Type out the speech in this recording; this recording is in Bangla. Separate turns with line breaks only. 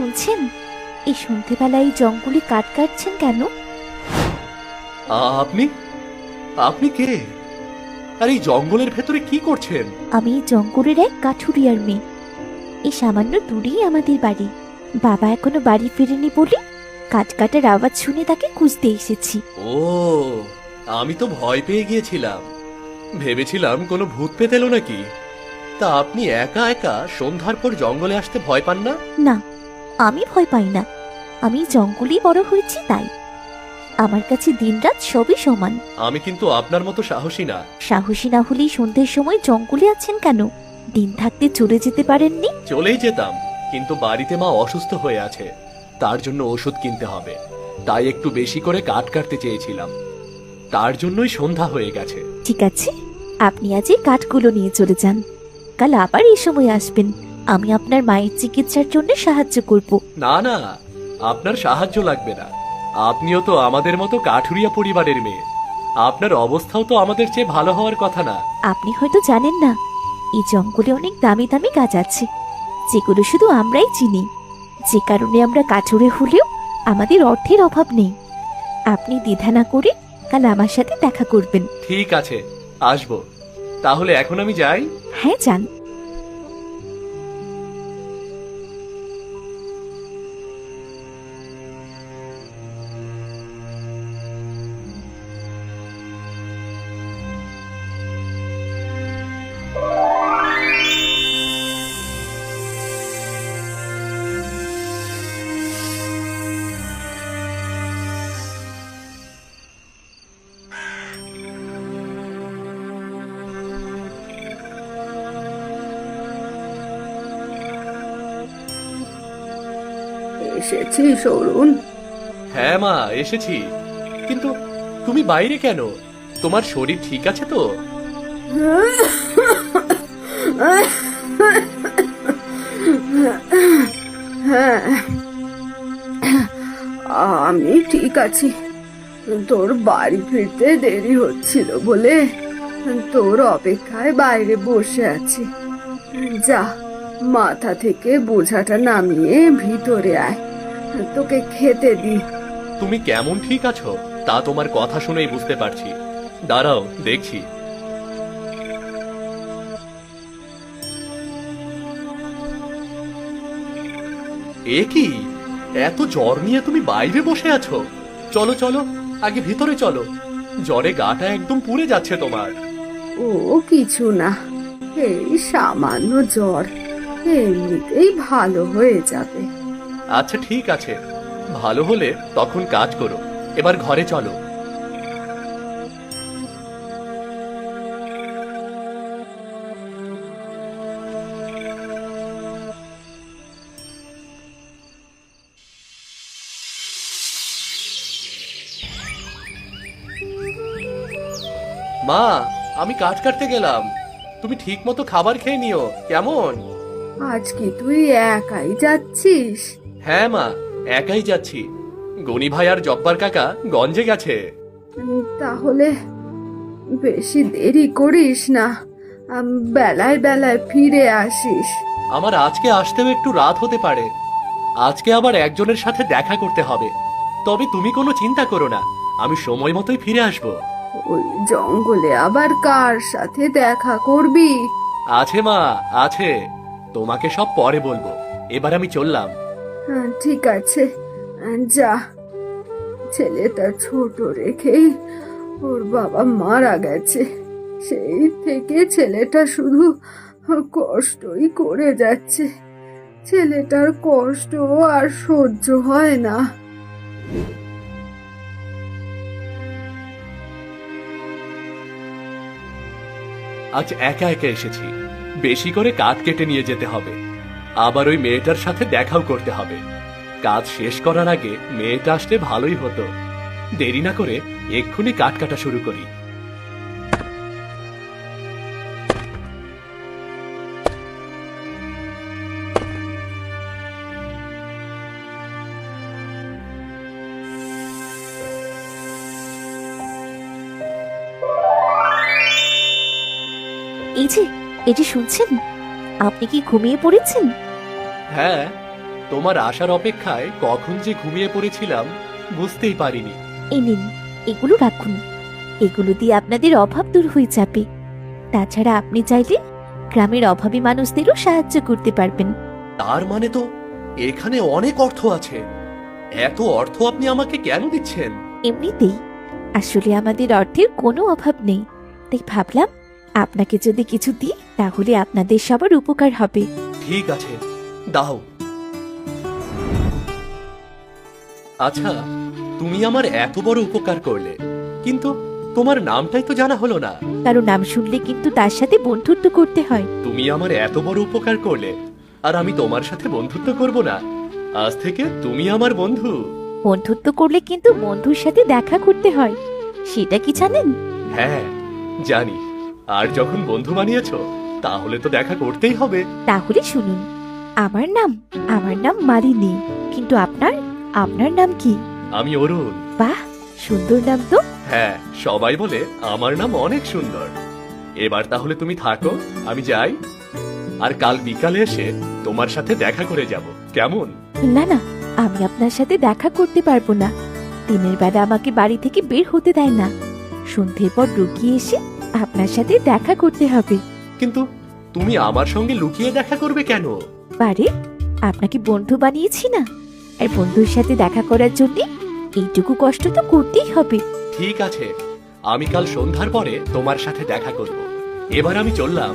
শুনছেন? এই সন্ধেবেলায় এই জঙ্গলে কাঠ কাটছেন কেন?
আপনি আপনি কে? আর এই জঙ্গলের ভেতরে কি করছেন?
আমি এই জঙ্গলের এক কাঠুরিয়ার মেয়ে। এই সামান্য দূরেই আমাদের বাড়ি। বাবা এখনো বাড়ি ফেরেনি বলে কাঠ কাটার আওয়াজ শুনে তাকে খুঁজতে এসেছি।
ও, আমি তো ভয় পেয়ে গিয়েছিলাম, ভেবেছিলাম কোনো ভূত পেতে এলো নাকি। তা আপনি একা একা সন্ধ্যার পর জঙ্গলে আসতে ভয় পান না?
না, আমি ভয় পাই না। আমি জঙ্গলেই বড় হয়েছি, তাই আমার কাছে দিনরাত সবই সমান।
আমি কিন্তু আপনার মতো সাহসী না।
সাহসী না হলেই সন্ধ্যের সময় জঙ্গলে আছেন কেন? দিন থাকতে চলে যেতে পারেননি?
চলেই যেতাম, কিন্তু বাড়িতে মা অসুস্থ হয়ে আছে, তার জন্য ওষুধ কিনতে হবে। তাই একটু বেশি করে কাঠ কাটতে চেয়েছিলাম, তার জন্যই সন্ধ্যা হয়ে গেছে।
ঠিক আছে, আপনি আজ এই কাঠগুলো নিয়ে চলে যান। কাল আবার এই সময় আসবেন, আমি আপনার মায়ের চিকিৎসার জন্য সাহায্য করব।
না না, আপনার সাহায্য লাগবে না। আপনিও তো আমাদের মতো কাঠুরিয়া পরিবারের মেয়ে, আপনার অবস্থাও তো আমাদের চেয়ে ভালো হওয়ার কথা না?
আপনি হয়তো জানেন না, এই জঙ্গলে অনেক দামি দামি গাছ আছে, যেগুলো শুধু আমরাই চিনি। যে কারণে আমরা কাঠুরে হলেও আমাদের অর্থের অভাব নেই। আপনি দ্বিধা না করে কাল আমার সাথে দেখা করবেন।
ঠিক আছে, আসবো। তাহলে এখন আমি যাই।
হ্যাঁ, যান।
এসেছিস অরুণ?
হ্যাঁ মা, এসেছি। কিন্তু তুমি বাইরে কেন? তোমার শরীর ঠিক আছে তো?
হ্যাঁ, আমি ঠিক আছি। তোর বাড়ি ফিরতে দেরি হচ্ছিল বলে তোর অপেক্ষায় বাইরে বসে আছি। যা, মাথা থেকে বোঝাটা নামিয়ে ভিতরে আয়, তোকে খেতে দি।
তুমি কেমন ঠিক আছো তা তোমার কথা শুনেই বুঝতে পারছি। দাঁড়াও, দেখছি। এ কি, এত জ্বর নিয়ে তুমি বাইরে বসে আছো? চলো চলো, আগে ভিতরে চলো। জ্বরে গাটা একদম পুড়ে যাচ্ছে তোমার।
ও কিছু না, এই সামান্য জ্বর, এমনিতেই ভালো হয়ে যাবে।
আচ্ছা ঠিক আছে, ভালো হলে তখন কাজ করো। এবার ঘরে চলো। মা, আমি কাজ কাটতে গেলাম, তুমি ঠিক মতো খাবার খেয়ে নিও, কেমন?
আজ কি তুই একাই যাচ্ছিস?
হ্যাঁ মা, একাই যাচ্ছি। গনি ভাই আর জব্বার কাকা গঞ্জে গেছে।
তাহলে বেশি দেরি করিস না, বেলায় বেলায় ফিরে আসিস।
আমার আজকে আসতেও একটু রাত হতে পারে। আজকে আবার একজনের সাথে দেখা করতে হবে। তবে তুমি কোনো চিন্তা করো না, আমি সময় মতোই ফিরে আসবো।
ওই জঙ্গলে আবার কার সাথে দেখা করবি?
আছে মা, আছে। তোমাকে সব পরে বলবো। এবার আমি চললাম।
ঠিক আছে, যা। ছেলেটা ছোট রেখেই ওর বাবা মারা গেছে, সেই থেকে ছেলেটা শুধু কষ্টই করে যাচ্ছে। ছেলেটার কষ্ট আর সহ্য হয় না।
আজ একা একা এসেছি, বেশি করে কাঠ কেটে নিয়ে যেতে হবে। আবার ওই মেয়েটার সাথে দেখাও করতে হবে। কাজ শেষ করার আগে মেয়েটা আসলে ভালোই হতো। দেরি না করে এক্ষুনি কাঠ কাটা শুরু করি।
এই যে শুনছেন, আপনি কি ঘুমিয়ে পড়েছেন?
হ্যাঁ, তোমার আসার অপেক্ষায় কখন যে ঘুমিয়ে পড়েছিলাম বুঝতেই পারিনি।
এই নিন, এগুলো রাখুন। এগুলো দিয়ে আপনাদের অভাব দূর হয়ে যাবে। তাছাড়া আপনি চাইলে গ্রামের অভাবী মানুষদেরও সাহায্য করতে পারবেন।
তার মানে তো এখানে অনেক অর্থ আছে। এত অর্থ আপনি আমাকে কেন দিচ্ছেন?
এমনিতেই আসলে আমাদের অর্থের কোনো অভাব নেই, তাই ভাবলাম আপনাকে যদি কিছু দিই তাহলে আপনাদের সবার উপকার হবে।
ঠিক আছে, দাও। আচ্ছা, তুমি আমার এত বড় উপকার করলে, কিন্তু তোমার নামটাই তো জানা হলো না।
কারো নাম শুনলে কিন্তু তার সাথে বন্ধুত্ব করতে হয়।
তুমি আমার এত বড় উপকার করলে আর আমি তোমার সাথে বন্ধুত্ব করব না? আজ থেকে তুমি আমার বন্ধু।
বন্ধুত্ব করলে কিন্তু বন্ধুর সাথে দেখা করতে হয়, সেটা কি জানেন?
হ্যাঁ, জানি। আর যখন বন্ধু বানিয়েছো তাহলে তো দেখা করতেই হবে।
তাহলে শুনুন, আমার নাম মালিনী, কিন্তু আপনার নাম কি?
আমি অরুণ।
বাহ, সুন্দর নাম তো।
হ্যাঁ, সবাই বলে আমার নাম অনেক সুন্দর। এবার তাহলে তুমি থাকো, আমি যাই। আর কাল বিকালে এসে তোমার সাথে দেখা করে যাব, কেমন?
না না, আমি আপনার সাথে দেখা করতে পারবো না। দিনের বেলা আমাকে বাড়ি থেকে বের হতে দেয় না। সন্ধ্যের পর লুকিয়ে এসে আপনার সাথে দেখা করতে হবে।
কিন্তু তুমি আমার সঙ্গে লুকিয়ে দেখা করবে কেন?
পারে, আপনাকে বন্ধু বানিয়েছি না, আর বন্ধুর সাথে দেখা করার জন্য এইটুকু কষ্ট তো করতেই হবে।
ঠিক আছে, আমি কাল সন্ধ্যার পরে তোমার সাথে দেখা করব। এবার আমি চললাম।